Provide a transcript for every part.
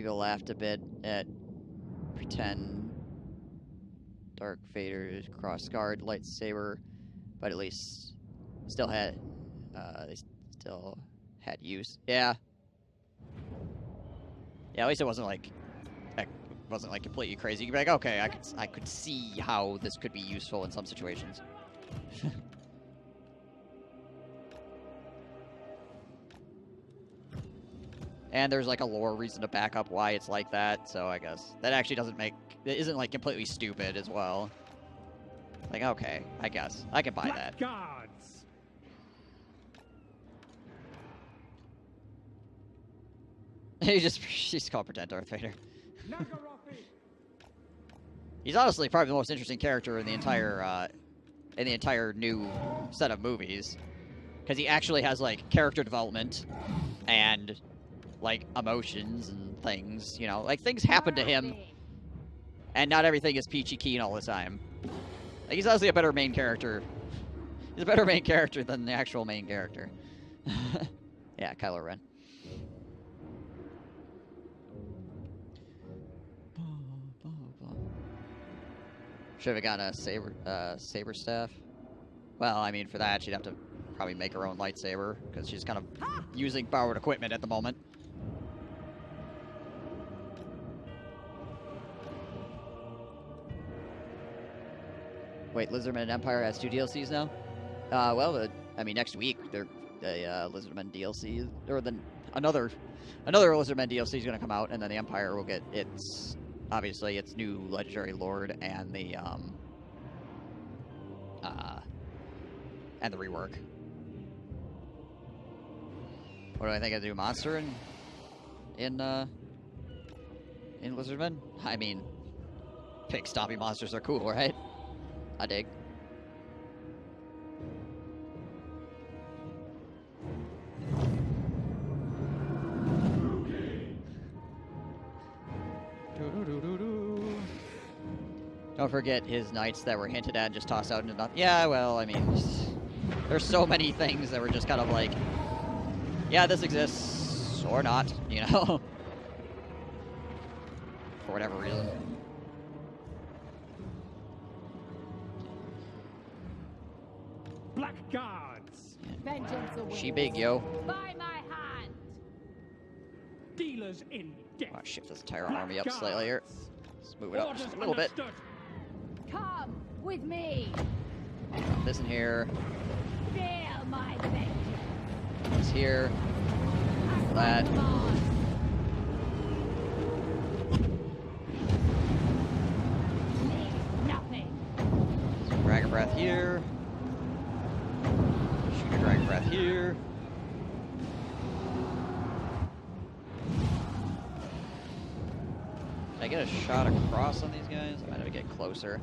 People laughed a bit at pretend Dark Vader's cross-guard lightsaber, but at least still had they still had use. Yeah. Yeah, at least it wasn't like completely crazy. You could be like, okay, I could see how this could be useful in some situations. And there's like a lore reason to back up why it's like that, so I guess that actually it isn't like completely stupid as well. Like, okay, I guess I can buy that. Guards. She's called pretend Darth Vader. He's honestly probably the most interesting character in the entire new set of movies, because he actually has like character development and like emotions and things, you know, like things happen to him, and not everything is peachy keen all the time. Like, he's honestly a better main character. He's a better main character than the actual main character. Yeah, Kylo Ren. Should have gotten a saber staff. Well, I mean, for that she'd have to probably make her own lightsaber, because she's kind of using borrowed equipment at the moment. Wait, Lizardman Empire has 2 DLCs now? Well, I mean, next week the Lizardman DLC, or another Lizardman DLC is going to come out, and then the Empire will get obviously its new legendary lord and the rework. What do I think of the new monster in Lizardman? I mean, pig stomping monsters are cool, right? I dig. Don't forget his knights that were hinted at and just tossed out into nothing. Yeah, well, I mean, there's so many things that were just kind of like, yeah, this exists, or not, you know? For whatever reason. Black Guards. Vengeance awaits. She big, yo. By my hand. Dealers in death. I'll shift this entire army up slightly here. Let's move it up just a little bit. Come with me. Drop this in here. Feel my vengeance. This here. That. Nothing. Some Dragon Breath here. Shoot a Dragon Breath here. Can I get a shot across on these guys? I might have to get closer.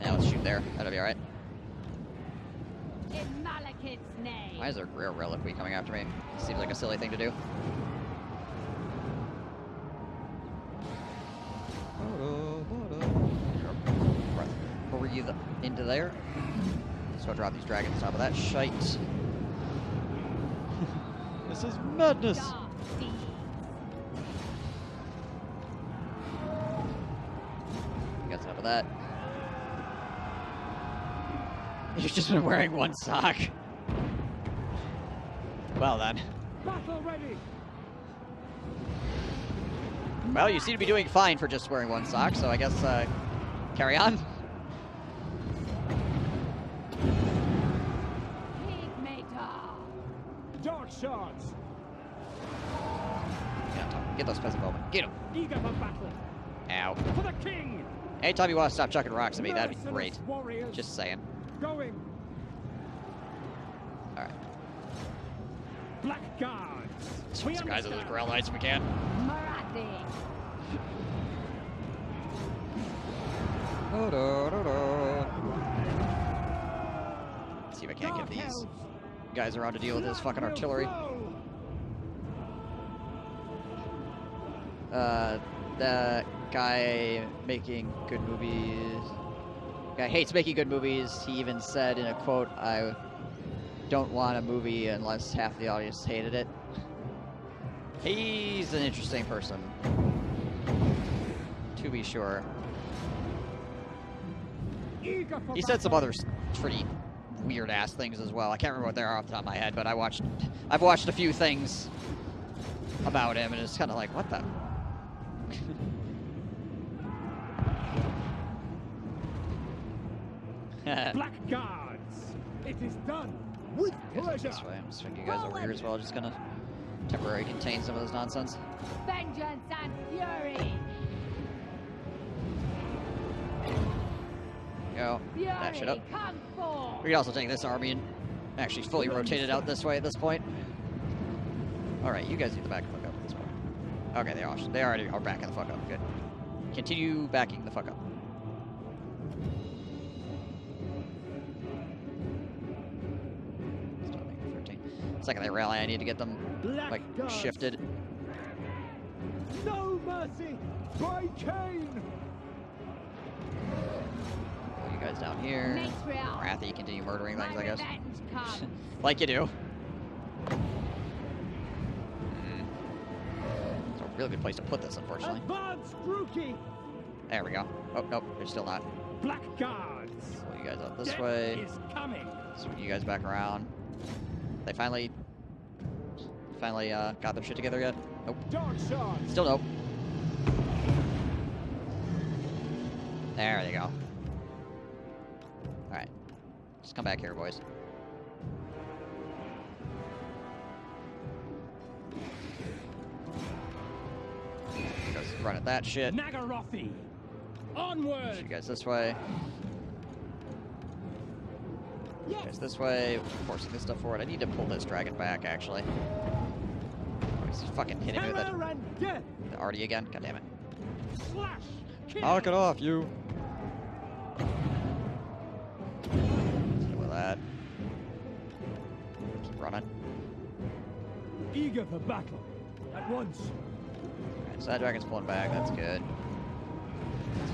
Yeah, let's shoot there. That'll be alright. In Malekith's name. Why is there a rare reliquary coming after me? Seems like a silly thing to do. Breathe into there. So I'll drop these dragons on top of that shite. This is madness! Got some of that. You've just been wearing one sock. Well then. Battle ready. Well, you seem to be doing fine for just wearing one sock, so I guess, carry on. Dark shards. Get those peasant bowmen. Get them. Eager for battle. Ow. For the king. Anytime you want to stop chucking rocks at me, that'd be Merciless great. Warriors. Just saying. Going. Alright. Black Guards. Some guys with those Grail Knights if we can. Marathi. Let's see if I can't get these guys around to deal with this fucking artillery. The guy making good movies. Guy hates making good movies. He even said in a quote, don't want a movie unless half the audience hated it. He's an interesting person, to be sure. Eager for He said some battle. other pretty weird ass things as well. I can't remember what they are off the top of my head, but I've watched a few things about him, and it's kind of like, what the? Black guards. It is done with pleasure. This way. I'm swinging you guys over here as well. Just gonna temporarily contain some of this nonsense. Vengeance and fury. Go. That shit Fury, up. come forth. We can also take this army and actually fully rotate it out this way at this point. Alright, you guys need to back the fuck up at this point. Okay, they already are backing the fuck up. Good. Continue backing the fuck up. Still making 13. Second they rally, I need to get them Black like guards. shifted. No mercy by Cain. Pull you guys down here. Matriarch. Wrathy, continue murdering things, My I guess. revenge comes. Like you do. It's a really good place to put this, unfortunately. Advance, Brookie. There we go. Oh, nope, they're still not. Black guards. Pull you guys up this Death way. is coming. Swing you guys back around. They finally got their shit together yet? Nope. Dark shot. Still nope. There they go. Alright. Just come back here, boys. Just run at that shit. Nagarothi. Push Onward. you guys this way. You guys this way. Forcing this stuff forward. I need to pull this dragon back, actually. Oh, he's fucking hitting me with Terror and death. the arty again. God damn it. Slash. Kill. Knock it off, you. Deal with that. Keep running. Eager for battle. At once. Alright, so that dragon's pulling back. That's good.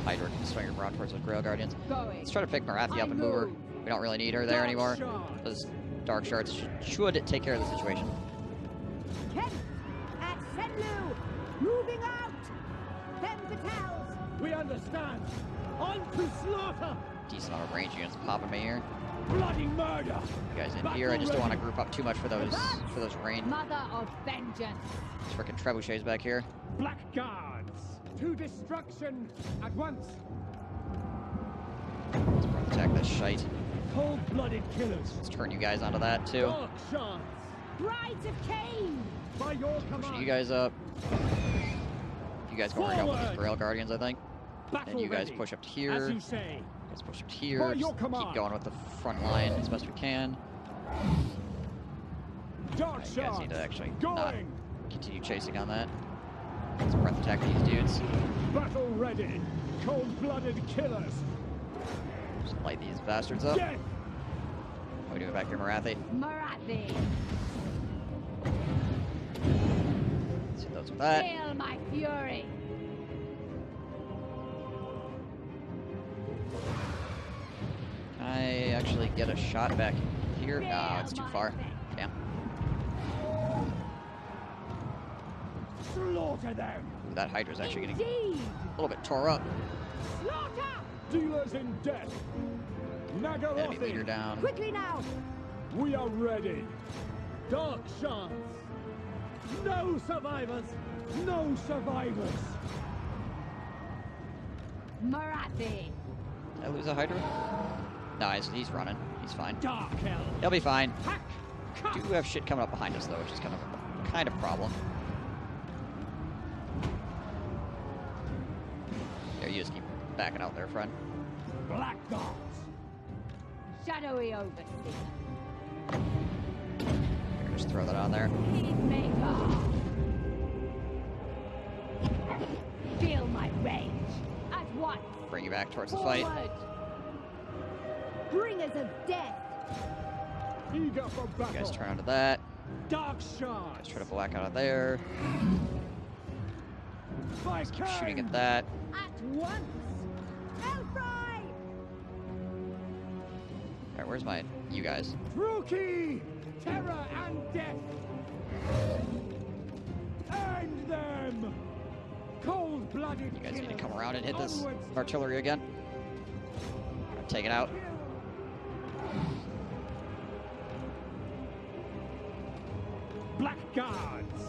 Hydra can swing around towards those Grail Guardians. Going. Let's try to pick Marathi up and move her. We don't really need her there Dark anymore. shards. Those dark shards should take care of the situation. Kent at Senlu, moving out. Them Vitals. We understand. On to slaughter. Decent amount of range units popping me here. Bloody murder. You guys in here. I just don't want to group up too much for those range. Mother of vengeance. Frickin' trebuchets back here. Black guards. To destruction. At once. Let's attack this shite. Cold-blooded killers. Let's turn you guys onto that too. Dark shards. Brides of Cain. By your Pushing command. you guys up. You guys go help with these Forward. Grail Guardians, I think. Battle And you guys ready. push up to As here. you say. You guys push up to By here. your Just command. keep going with the front line as best we can. Dark You guys need shards. to actually not Going. continue chasing on that. Let's breath attack these dudes. Battle ready. Cold-blooded killers. Just light these bastards up. Death. What are we doing back here, Marathi? Marathi. Let's hit those with that. Feel my fury. Can I actually get a shot back here? No, Feel it's too my far. vengeance. Damn. Slaughter them. Ooh, that Hydra's actually getting Indeed. a little bit tore up. Slaughter. Dealers in death. Enemy leader Nagarothi. down. Quickly now. We are ready. Dark shards. No survivors. No survivors. Marathi. Did I lose a Hydra? No, he's running. He's fine. Dark hell. He'll be fine. Hack. Cut. Do have shit coming up behind us though, which is kind of a problem. There, you just keep backing out there, friend. Black dogs. Shadowy overseer. Here, just throw that on there. Peacemaker. Feel my rage. At once. Bring you back towards the fight. Forward. Bringers of death. Eager for You battle. guys turn onto that. Dark Guys shards. try to black out of there. By Keep shooting Cain. at that. At once. Elfry. Alright, where's my... you guys? Rookie! Terror and death! End them! Cold-blooded You guys need to killers. come around and hit this Onwards to artillery again. Take it out. Black Guards!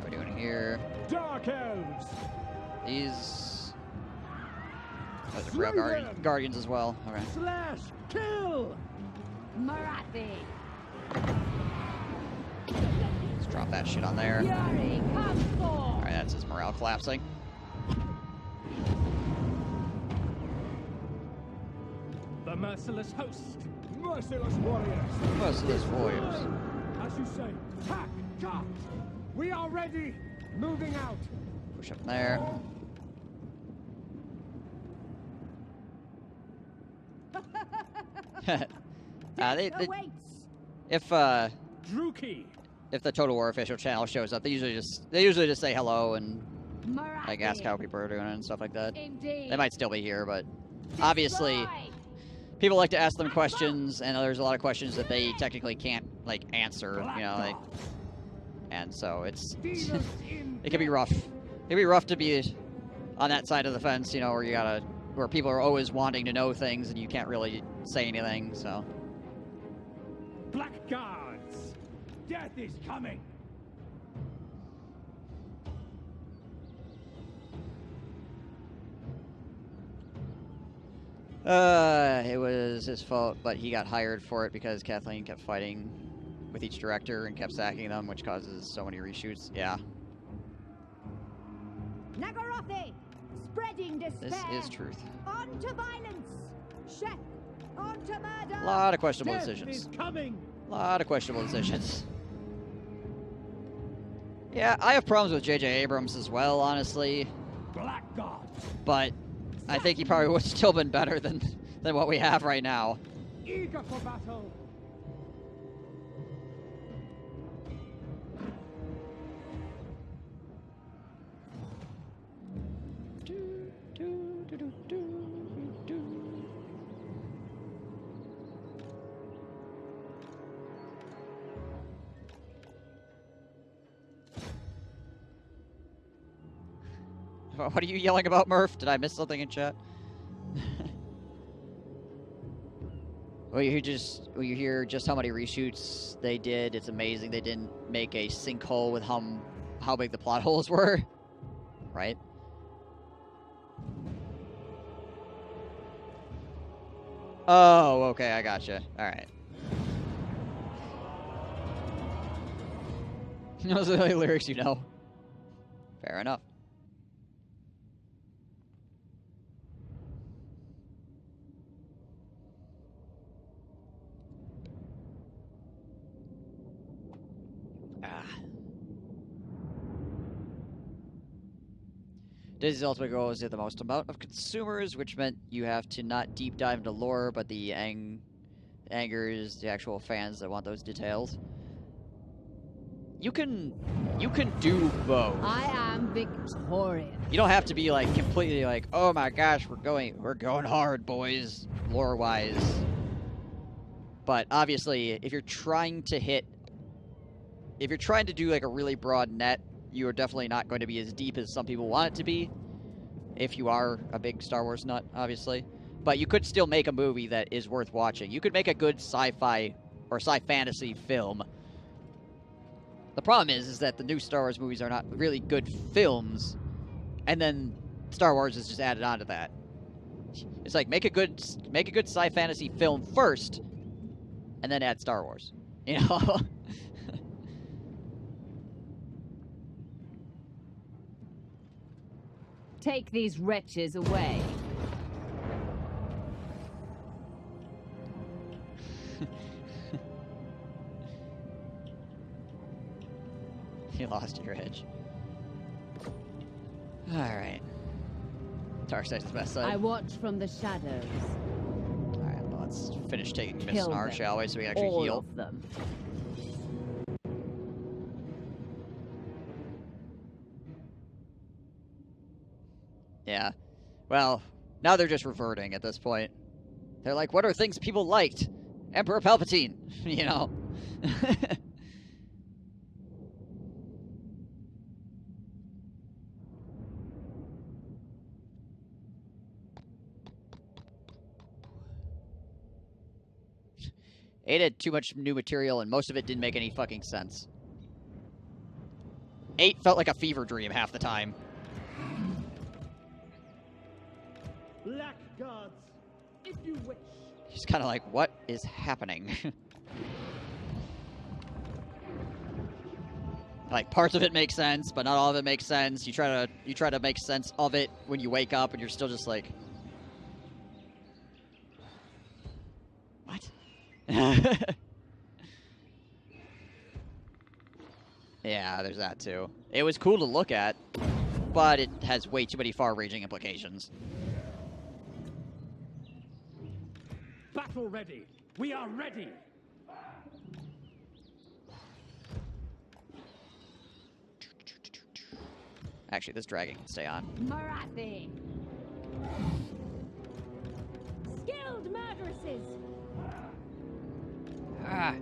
What are we doing here? Dark Elves! These... those are Slay Grail them! Guardians as well. Okay. Slash! Kill! Marathi. Let's drop that shit on there. Fury, come forth. Alright, that's his morale collapsing. The merciless host! Merciless warriors! Merciless warriors. As you say, pack, cut! We are ready! Moving out! Push up there. Death they, awaits. if Druki! the Total War official channel shows up, they usually just say hello and Marathi. like ask how people are doing and stuff like that. Indeed. They might still be here, but obviously Destroy. people like to ask them questions, and there's a lot of questions that they technically can't like answer, you know, like, and so it's Demons in it can be rough. It can be rough to be on that side of the fence, you know, where people are always wanting to know things and you can't really say anything. So Black Guards! Death is coming! it was his fault, but he got hired for it because Kathleen kept fighting with each director and kept sacking them, which causes so many reshoots. Yeah, Nagarothi, spreading despair. this is truth. On to violence. Chef, on to murder. A lot of questionable Death decisions. is coming! A lot of questionable decisions. Yeah, I have problems with J.J. Abrams as well, honestly, Black Guards! but I think he probably would have still been better than what we have right now. Eager for battle! What are you yelling about, Murph? Did I miss something in chat? Well, you hear just how many reshoots they did. It's amazing they didn't make a sinkhole with how big the plot holes were, right? Oh, okay, I gotcha. All right. Those are the only lyrics you know. Fair enough. Disney's ultimate goal is to get the most amount of consumers, which meant you have to not deep dive into lore, but the angers the actual fans that want those details. You can do both. I am victorious. You don't have to be like completely like, oh my gosh, we're going hard, boys, lore wise. But obviously, if you're trying to do like a really broad net, you are definitely not going to be as deep as some people want it to be, if you are a big Star Wars nut, obviously. But you could still make a movie that is worth watching. You could make a good sci-fi or sci-fantasy film. The problem is that the new Star Wars movies are not really good films, and then Star Wars is just added on to that. It's like make a good sci-fantasy film first, and then add Star Wars. You know. Take these wretches away. You lost your edge. Alright. Darkseid's the best side. I watch from the shadows. Alright, well, let's finish taking Miss Kill Snar, them. shall we, so we can actually All heal. of them. Yeah. Well, now they're just reverting at this point. They're like, what are things people liked? Emperor Palpatine, you know? It had too much new material, and most of it didn't make any fucking sense. 8 felt like a fever dream half the time. Black guards, if you wish. Just kind of like, what is happening? Like, parts of it make sense, but not all of it makes sense. You try to make sense of it when you wake up, and you're still just like, what? Yeah, there's that too. It was cool to look at, but it has way too many far-reaching implications. Battle ready. We are ready. Actually, this dragon can stay on. Marathi. Skilled murderesses. Ah.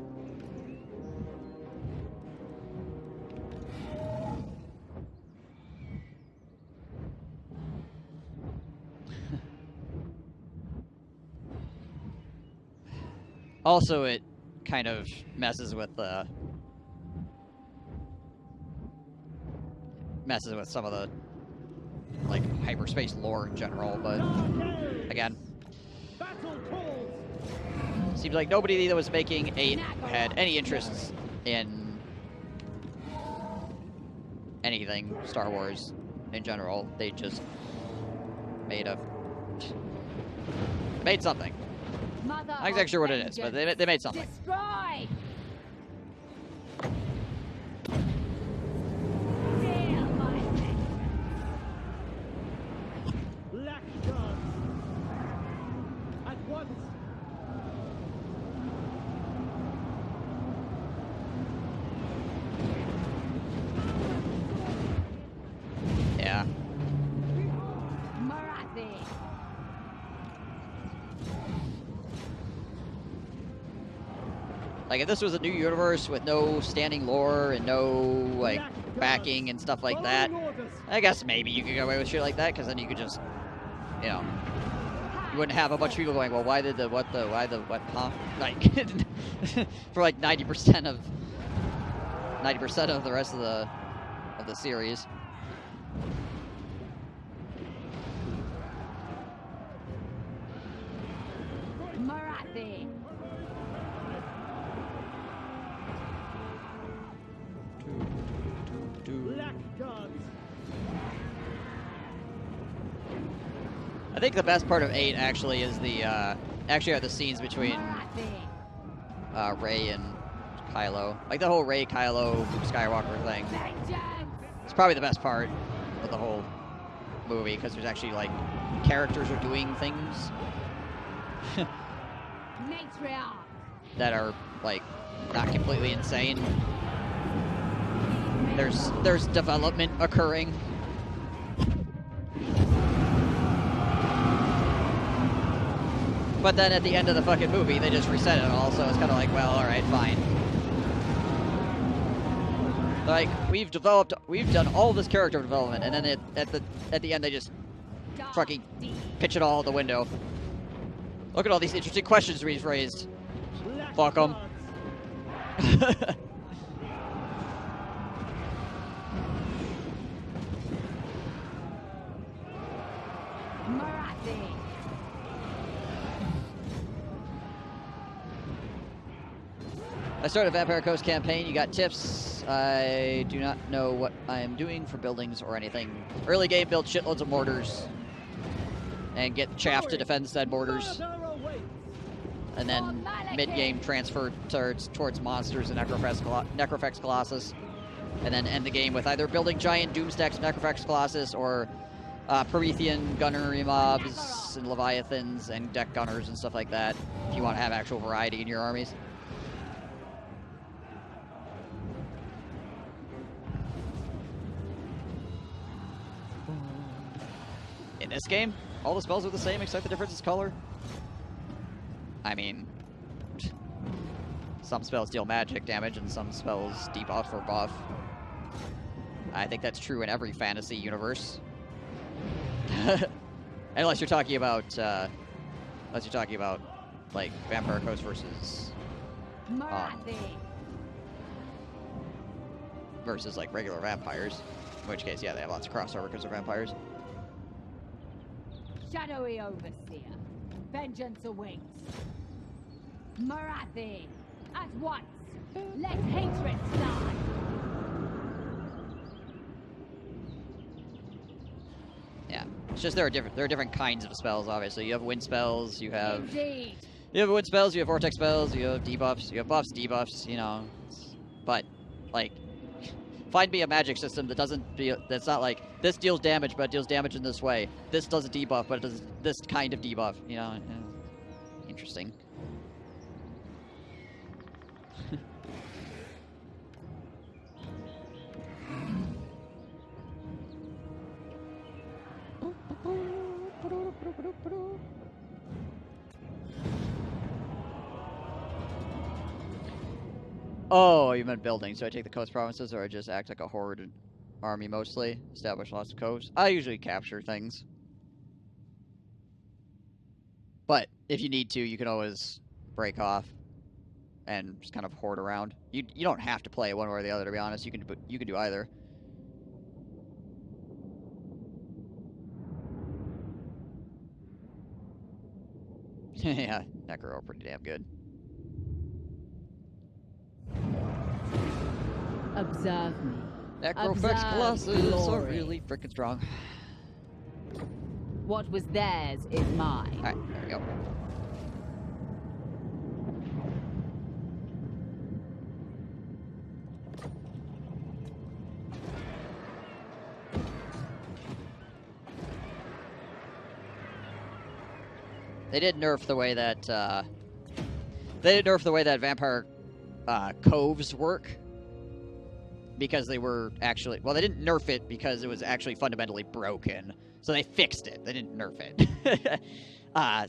Also, it kind of messes with some of the, like, hyperspace lore in general, but again, Battle calls. seems like nobody that was making 8 had any interests in anything Star Wars in general. They just made something. Mother I'm not exactly sure what it is, but they made something. Destroy! Deal my head. Black guards. At once. Yeah. Marathi. Like, if this was a new universe with no standing lore and no, like, backing and stuff like that, I guess maybe you could get away with shit like that, because then you could just, you know, you wouldn't have a bunch of people going, well, why the what, huh? Like, for like 90% of the rest of the series. Marathi. Black guards. I think the best part of 8 actually is the actually are the scenes between Marathi. Rey and Kylo. Like the whole Rey Kylo Skywalker thing. Vengeance. It's probably the best part of the whole movie, because there's actually, like, characters are doing things Matriarch. that are, like, not completely insane. There's development occurring. But then at the end of the fucking movie, they just reset it all, so it's kind of like, well, alright, fine. Like, we've done all this character development, and then at the end they just fucking pitch it all out the window. Look at all these interesting questions we've raised. Black Fuck 'em. guards. Marathi. I started a Vampire Coast campaign. You got tips. I do not know what I am doing for buildings or anything. Early game, build shitloads of mortars and get chaff to defend said mortars. Murder awaits. And then mid-game transfer towards monsters and Necrofex Colossus. And then end the game with either building giant Doomstacks Necrofex Colossus or Promethean gunnery mobs and Leviathans and deck gunners and stuff like that, if you want to have actual variety in your armies. In this game, all the spells are the same except the difference is color. I mean, some spells deal magic damage and some spells debuff or buff. I think that's true in every fantasy universe. Unless you're talking about, like, Vampire Coast versus, versus, like, regular vampires. In which case, yeah, they have lots of crossover because they're vampires. Shadowy Overseer, vengeance awaits. Marathi, at once, let hatred start. Yeah, it's just there are different kinds of spells. Obviously, you have wind spells, you have Indeed. wind spells, you have vortex spells, you have debuffs, you have buffs, debuffs. You know, but like, find me a magic system that that's not like this deals damage, but it deals damage in this way. This does a debuff, but it does this kind of debuff. You know, interesting. Oh, you meant building. So I take the coast provinces, or I just act like a horde army mostly? Establish lots of coves? I usually capture things. But if you need to, you can always break off and just kind of horde around. You don't have to play one way or the other, to be honest. You can do either. Yeah, Necro are pretty damn good. Observe me. Necro-fetch Colossus are really freaking strong. What was theirs is mine. Alright, there we go. They did nerf the way that vampire coves work, because they were actually, well, they didn't nerf it because it was actually fundamentally broken. So they fixed it. They didn't nerf it.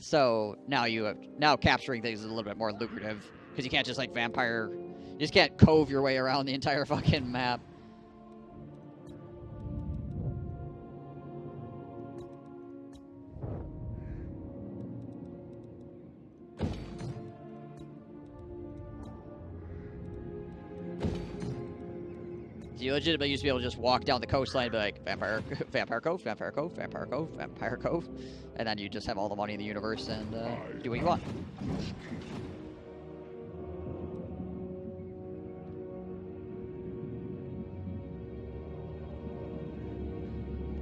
So now capturing things is a little bit more lucrative, because you can't just like you just can't cove your way around the entire fucking map. You legitimately used to be able to just walk down the coastline and be like, Vampire Cove, Vampire Cove, Vampire Cove, Vampire Cove. And then you just have all the money in the universe and do what you want.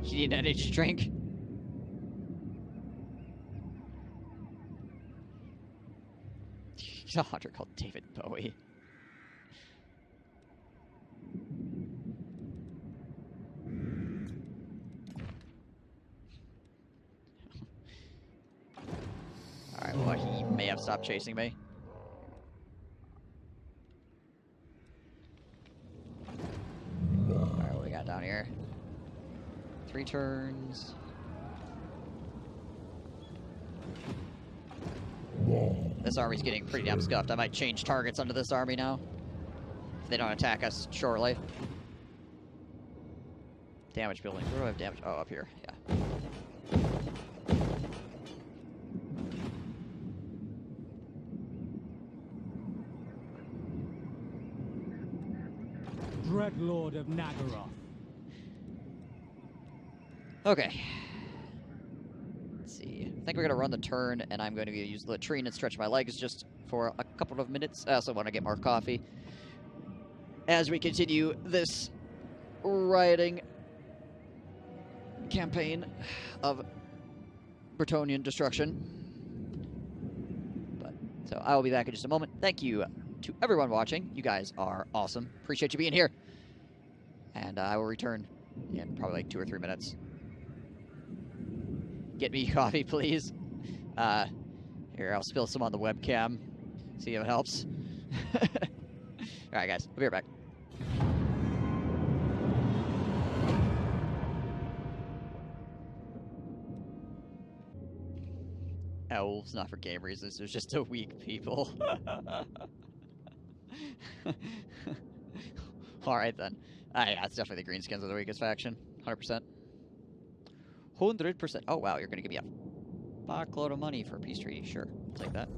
You need an energy drink? There's a hunter called David Bowie. Alright, well, he may have stopped chasing me. Alright, what we got down here? 3 turns. This army's getting pretty damn scuffed. I might change targets under this army now, if they don't attack us shortly. Damage building. Where do I have damage? Oh, up here. Yeah. Dreadlord of Nagaroth. Okay. Let's see. I think we're going to run the turn, and I'm going to use the latrine and stretch my legs just for a couple of minutes. I also want to get more coffee as we continue this rioting campaign of Bretonian destruction. So I will be back in just a moment. Thank you to everyone watching. You guys are awesome. Appreciate you being here. And I will return in probably like 2 or 3 minutes. Get me coffee, please. Here, I'll spill some on the webcam. See if it helps. Alright, guys. We'll be right back. Elves, not for game reasons. There's just a weak people. Alright then. Yeah, it's definitely the greenskins are the weakest faction. 100%. 100%. Oh wow, you're gonna give me a fuckload of money for a peace treaty. Sure, I'll take that.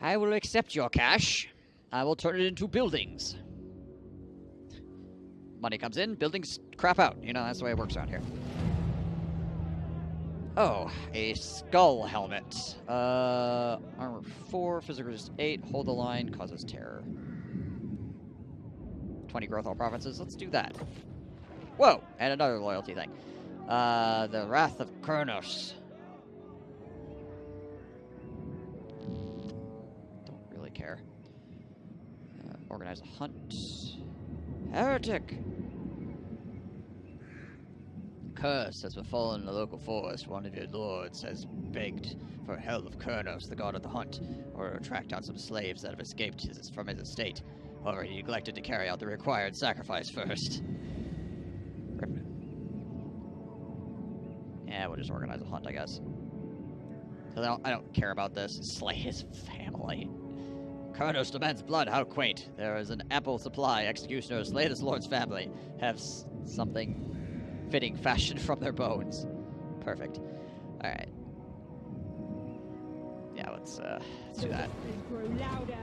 I will accept your cash. I will turn it into buildings. Money comes in, buildings crap out. You know, that's the way it works around here. Oh, a skull helmet. Armor 4, physical resist 8, hold the line, causes terror. 20 growth all provinces, let's do that. Whoa, and another loyalty thing. The Wrath of Kronos. Don't really care. Organize a hunt. Heretic! Curse has befallen the local forest. One of your lords has begged for help of Kronos, the god of the hunt, or to track down some slaves that have escaped from his estate. However, he neglected to carry out the required sacrifice first. Yeah, we'll just organize a hunt, I guess. So I don't care about this. Slay his family. Kronos demands blood, how quaint. There is an ample supply. Executioners, slay this lord's family. Have something fitting fashioned from their bones. Perfect. Alright. Yeah, let's do that. Grow louder.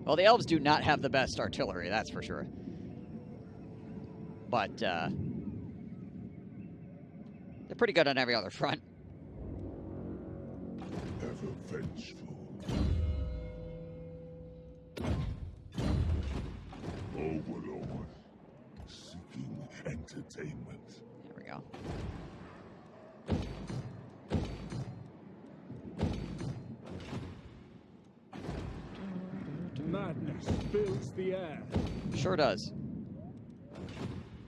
Well, the elves do not have the best artillery, that's for sure. But, they're pretty good on every other front. Ever vengeful. Overlord. Seeking entertainment. There we go. Madness fills the air. Sure does.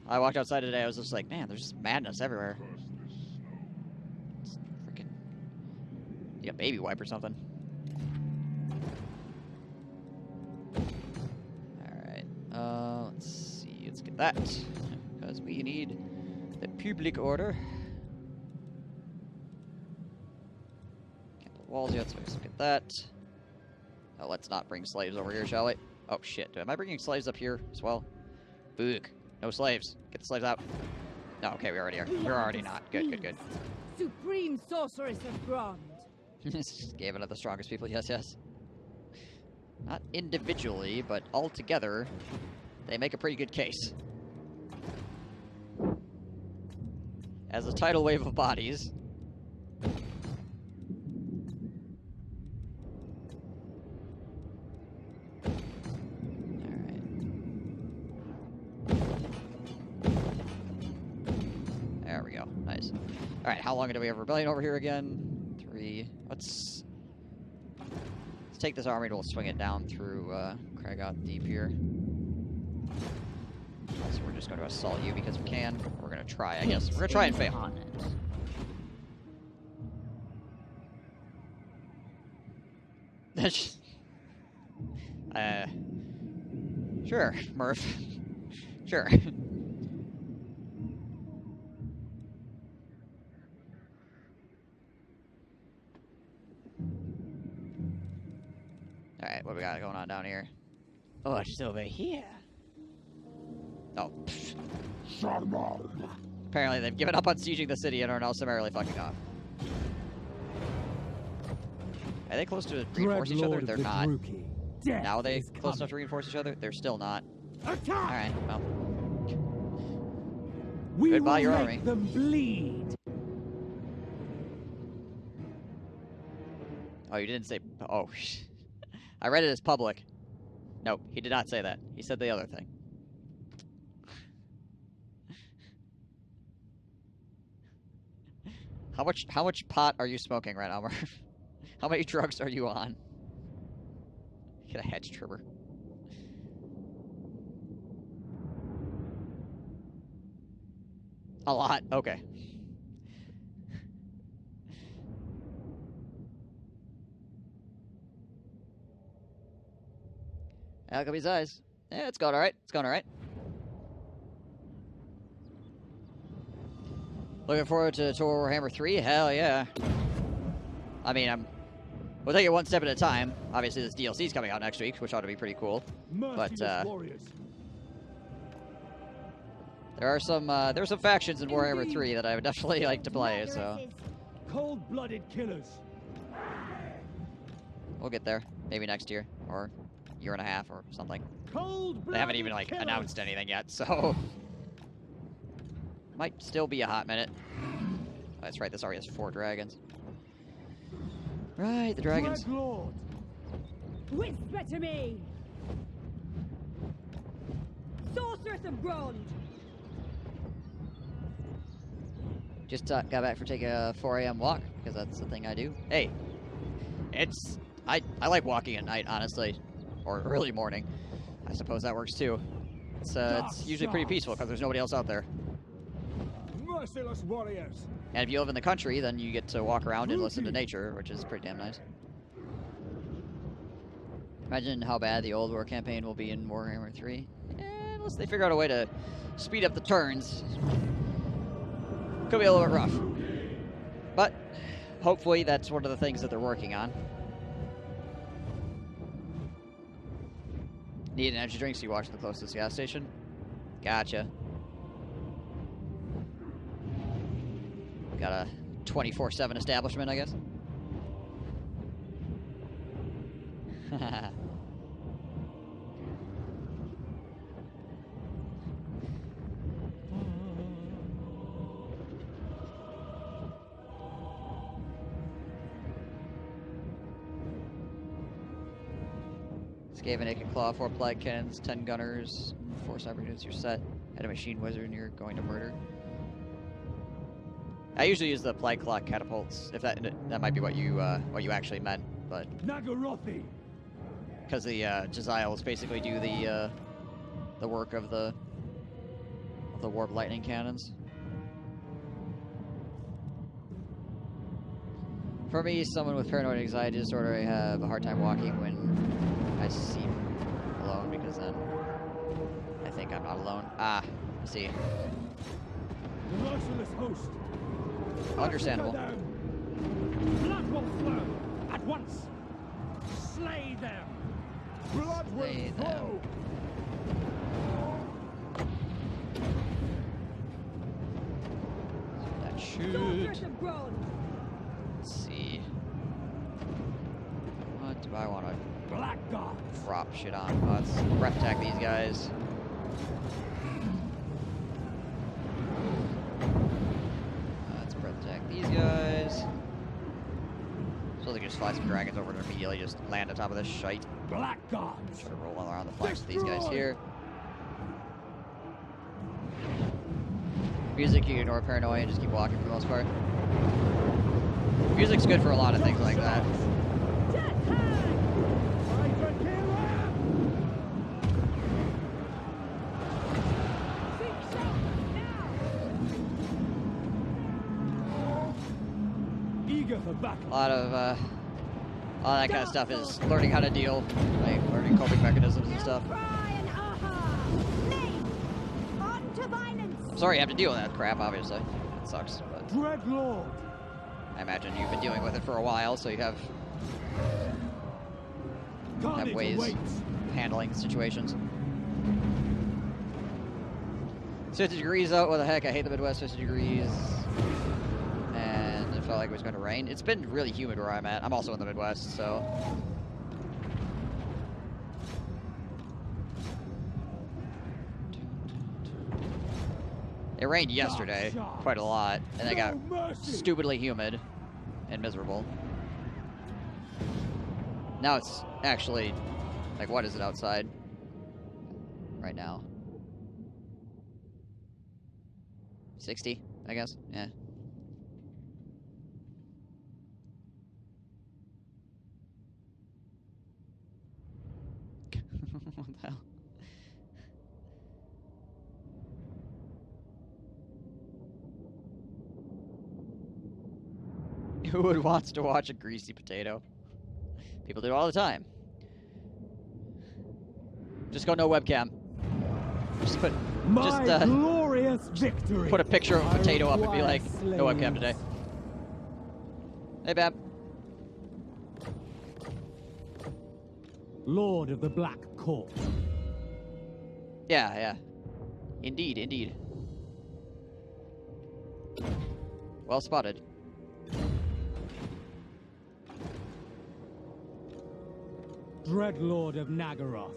I walked outside today, I was just like, man, there's just madness everywhere. It's freaking... You got baby wipe or something. Alright, let's see, let's get that. Because we need the public order. Can't build walls yet, so let's get that. Oh, let's not bring slaves over here, shall we? Oh, shit. Am I bringing slaves up here as well? Boog. No slaves. Get the slaves out. No, okay, we already are. We're already not. Good, good, good. Supreme sorceress of Grond. Gave it to the strongest people. Yes, yes. Not individually, but all together, they make a pretty good case. As a tidal wave of bodies... Alright, how long do we have rebellion over here again? 3. Let's take this army and we'll swing it down through Craigot Deep here. So we're just going to assault you because we can. We're going to try, I guess. We're going to try and fail. Sure, Murph. Sure. Alright, what do we got going on down here? Oh, it's over here. Oh. Apparently they've given up on sieging the city and are now summarily fucking off. Are they close to reinforce each other? They're not. Now are they close enough to reinforce each other? They're still not. Alright, well. Goodbye, your army. Them bleed. Oh, you didn't say... Oh, I read it as public. Nope, he did not say that. He said the other thing. How much pot are you smoking right now, Murph? How many drugs are you on? Get a hedge trimmer. A lot? Okay. Alchemy's eyes. Yeah, it's going alright. It's going alright. Looking forward to Tour Warhammer 3? Hell yeah. I mean, we'll take it one step at a time. Obviously, this DLC's coming out next week, which ought to be pretty cool. Merciless warriors. There are some factions in Warhammer 3 that I would definitely like to play, so Cold-blooded killers. we'll get there. Maybe next year, or year and a half, or something. Cold-blooded They haven't even, like, killers. announced anything yet, so might still be a hot minute. Oh, that's right, this already has 4 dragons. Right, the dragons. Dreadlord. Whisper to me! Sorceress of Grond! Just got back for taking a 4 a.m. walk, because that's the thing I do. Hey, I like walking at night, honestly, or early morning. I suppose that works too. It's usually pretty peaceful because there's nobody else out there. Merciless warriors. And if you live in the country, then you get to walk around and listen to nature, which is pretty damn nice. Imagine how bad the old war campaign will be in Warhammer 3. Unless they figure out a way to speed up the turns. Could be a little bit rough. But hopefully that's one of the things that they're working on. Need an energy drink, so you walk to the closest gas station? Gotcha. Got a 24/7 establishment, I guess. Skaven, Naked Claw, 4 Plague Cannons, 10 Gunners, 4 Cyber Units, you're set. Had a Machine Wizard and you're going to murder. I usually use the Plague Claw catapults, if that might be what you actually meant, but Nagarothi. because the Jezaiels basically do the work of the Warp Lightning Cannons. For me, someone with paranoid anxiety disorder, I have a hard time walking when I seem alone, because then I think I'm not alone. Ah, I see. The merciless host. Understandable. Blood will flow at once. Slay them. Blood Slay will flow. That Sorceress should. of Grond! Let's see. What do I want to Black gods. drop shit on? Oh, let's breath attack these guys. Let's breath attack these guys. So they can just fly some dragons over and immediately just land on top of this shite. Black gods. Try to roll around the flanks with these guys here. Music, you can ignore paranoia and just keep walking for the most part. Music's good for a lot of things like that. Eager for battle. A lot of all that kind of stuff is learning how to deal, like learning coping mechanisms and stuff. Sorry you have to deal with that crap, obviously. It sucks, but Dreadlord. I imagine you've been dealing with it for a while, so you have Carnage ways awaits. of handling situations. 50 degrees out, what the heck, I hate the Midwest, 50 degrees. And it felt like it was going to rain. It's been really humid where I'm at. I'm also in the Midwest, so... It rained yesterday, quite a lot, and it got stupidly humid and miserable. Now it's actually, like, what is it outside right now? 60, I guess, yeah. What the hell? Who would wants to watch a greasy potato? People do it all the time. Just go no webcam. Just put My glorious victory. put a picture of a I potato up and be require like, no webcam today. slaves. Hey, Bab. Lord of the Black Court. Yeah, yeah. Indeed, indeed. Well spotted. Dreadlord of Nagaroth.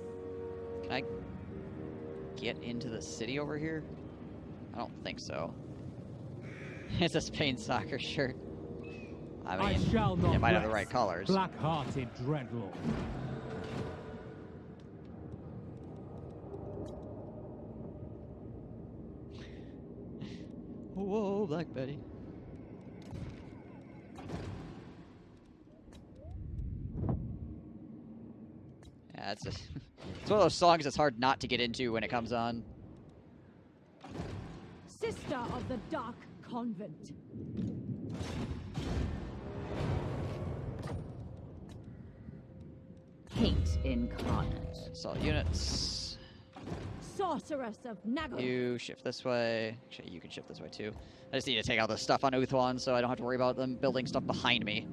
Can I get into the city over here? I don't think so. It's a Spain soccer shirt. I I mean, shall not it might have the rest. right colors. Black-hearted Dreadlord. Whoa, Black Betty. Yeah, it's just it's one of those songs that's hard not to get into when it comes on. Sister of the Dark Convent. Hate incarnate. So units. Sorceress of Nagaroth. You shift this way. Actually, you can shift this way too. I just need to take out the stuff on Uthwan so I don't have to worry about them building stuff behind me.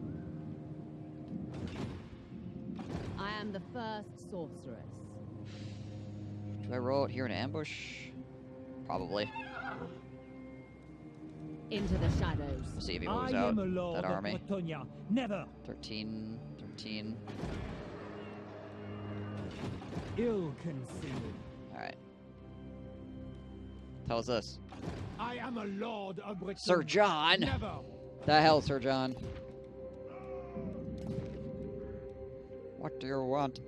I am the first sorceress. Do I roll it here in ambush? Probably. Into the shadows. We'll see if he I moves out am a lord that of army. Bretonia. Never 13, 13. ill-considered. Alright. Tell us this. I am a lord of Bretonia. Sir John! Never. The hell, Sir John? What do you want?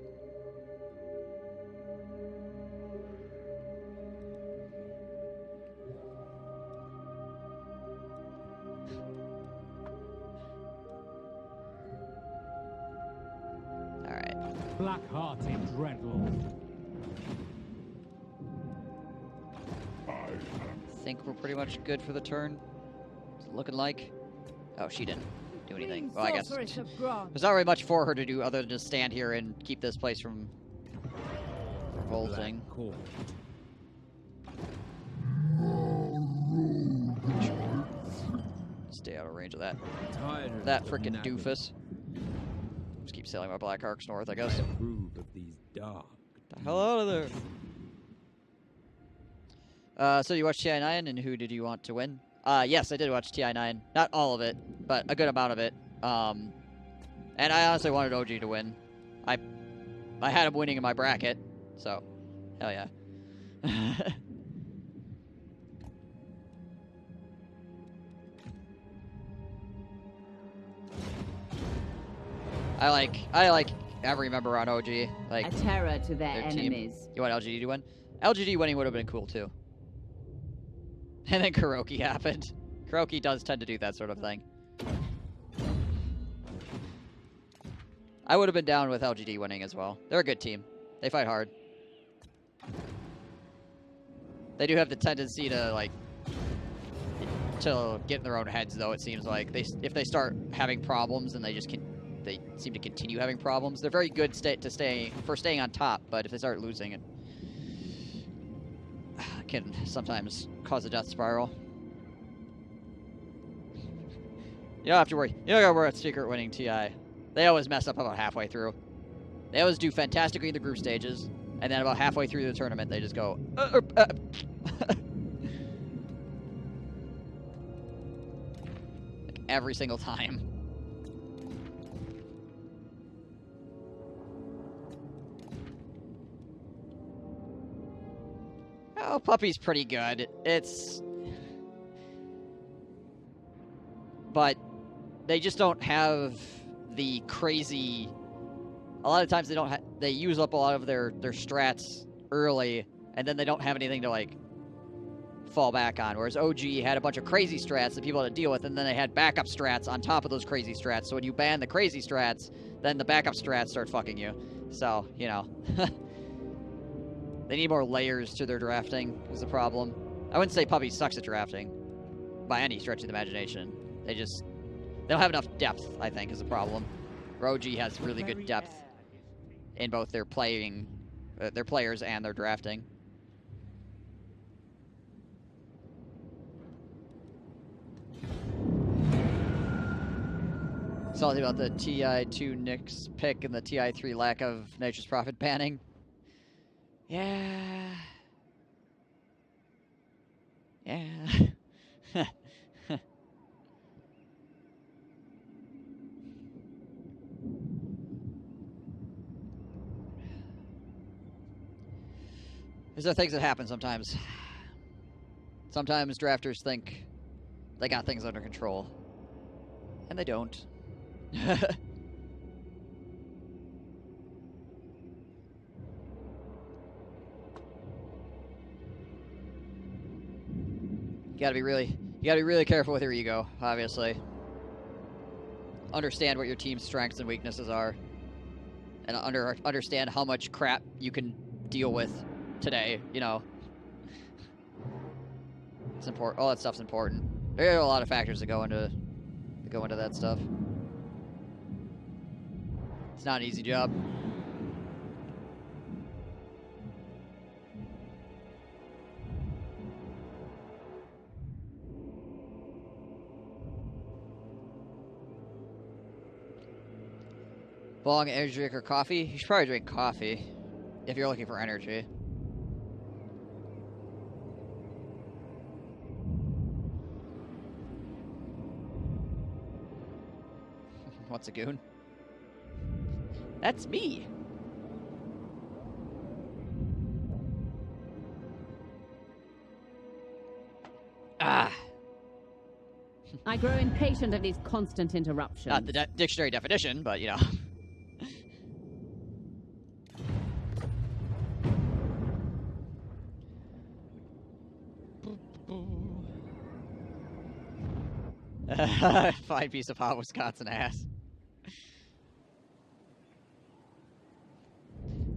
Alright. Black-hearted Dreadlord. I think we're pretty much good for the turn. What's it looking like? Oh, she didn't do anything. Queen Well, I guess Sorceress of Grant. there's not really much for her to do other than just stand here and keep this place from revolting. Court. Stay out of range of that. Tired That of frickin' nagging. doofus. Just keep sailing my Black Arcs north, I guess. I approve of these dark. The hell out of there. So you watched TI9, and who did you want to win? Yes, I did watch TI9. Not all of it, but a good amount of it. And I honestly wanted OG to win. I had him winning in my bracket, so hell yeah. I like every member on OG. Like, A terror to their their team. enemies. You want LGD to win? LGD winning would have been cool too. And then Kuroki happened. Kuroki does tend to do that sort of thing. I would have been down with LGD winning as well. They're a good team. They fight hard. They do have the tendency to like to get in their own heads, though. It seems like if they start having problems, then they seem to continue having problems. They're very good for staying on top, but if they start losing, it can sometimes cause a death spiral. You don't have to worry. You don't gotta worry about Secret winning TI. They always mess up about halfway through. They always do fantastically in the group stages, and then about halfway through the tournament, they just go. Like every single time. Oh, Puppy's pretty good. But they just don't have the crazy. A lot of times they don't. They use up a lot of their strats early, and then they don't have anything to like fall back on. Whereas OG had a bunch of crazy strats that people had to deal with, and then they had backup strats on top of those crazy strats. So when you ban the crazy strats, then the backup strats start fucking you. So you know. They need more layers to their drafting is the problem. I wouldn't say Puppy sucks at drafting by any stretch of the imagination. They They don't have enough depth, I think, is the problem. Roji has really good depth in both their players and their drafting. Salty about the TI2 Knicks pick and the TI3 lack of nitrous profit banning. Yeah. Yeah. These are things that happen sometimes. Sometimes drafters think they got things under control. And they don't. You gotta be really careful with your ego, obviously. Understand what your team's strengths and weaknesses are. And understand how much crap you can deal with today, you know. It's important. All that stuff's important. There are a lot of factors that go into that stuff. It's not an easy job. Long energy drink or coffee? You should probably drink coffee if you're looking for energy. What's a goon? That's me. Ah. I grow impatient of these constant interruptions. Not the dictionary definition, but you know. Fine piece of hot Wisconsin ass.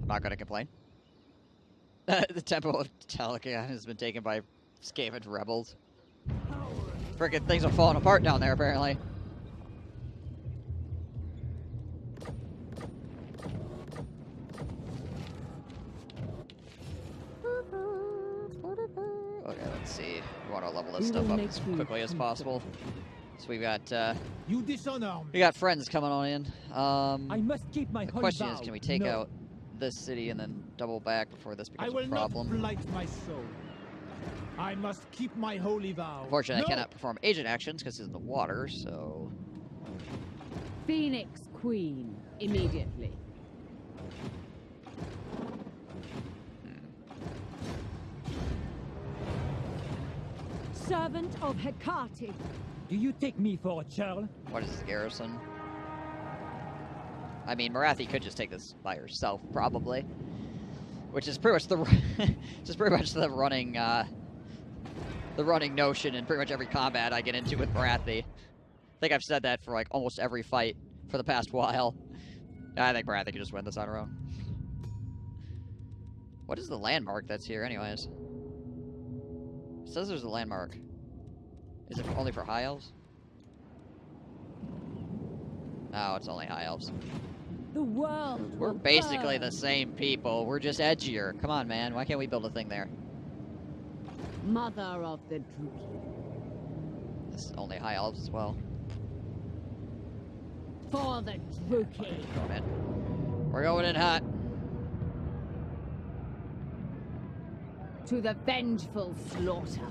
I'm not gonna complain. The Temple of Talican has been taken by Skaven rebels. Frickin' things are falling apart down there, apparently. Okay, let's see. We want to level this stuff up as quickly as possible. So we've got You dishonor me. we got friends coming on in. I must keep my The holy question vow. is, can we take No. out this city and then double back before this I becomes will a not problem? blight my soul. I must keep my holy vow. Unfortunately, No. I cannot perform agent actions because he's in the water, so... Phoenix Queen, immediately. Servant of Hecate. Do you take me for a churl? What is this garrison? I mean, Marathi could just take this by herself, probably. Which is pretty much the running notion in pretty much every combat I get into with Marathi. I think I've said that for like almost every fight for the past while. I think Marathi could just win this on her own. What is the landmark that's here, anyways? It says there's a landmark. Is it only for high elves? No, it's only high elves. The world. We're will basically burn. the same people. We're just edgier. Come on, man. Why can't we build a thing there? Mother of the Druki. This is only high elves as well. For the Druki. Going in. We're going in hot. To the vengeful slaughter.